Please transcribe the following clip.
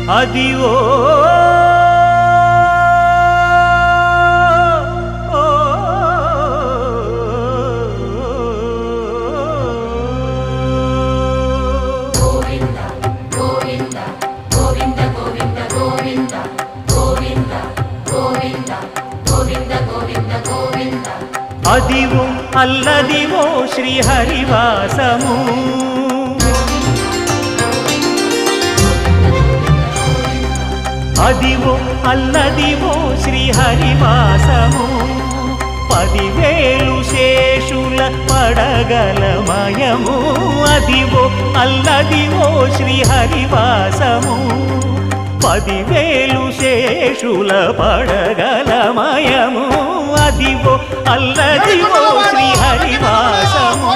Adivo Adivo Alladivo శ్రీహరివాసము Adivo Alladivo శ్రీహరివాసము 10,000 శేషుల పడగలమయము Adivo Alladivo శ్రీహరివాసము 10,000 శేషుల పడగలమయము Adivo Alladivo శ్రీహరివాసము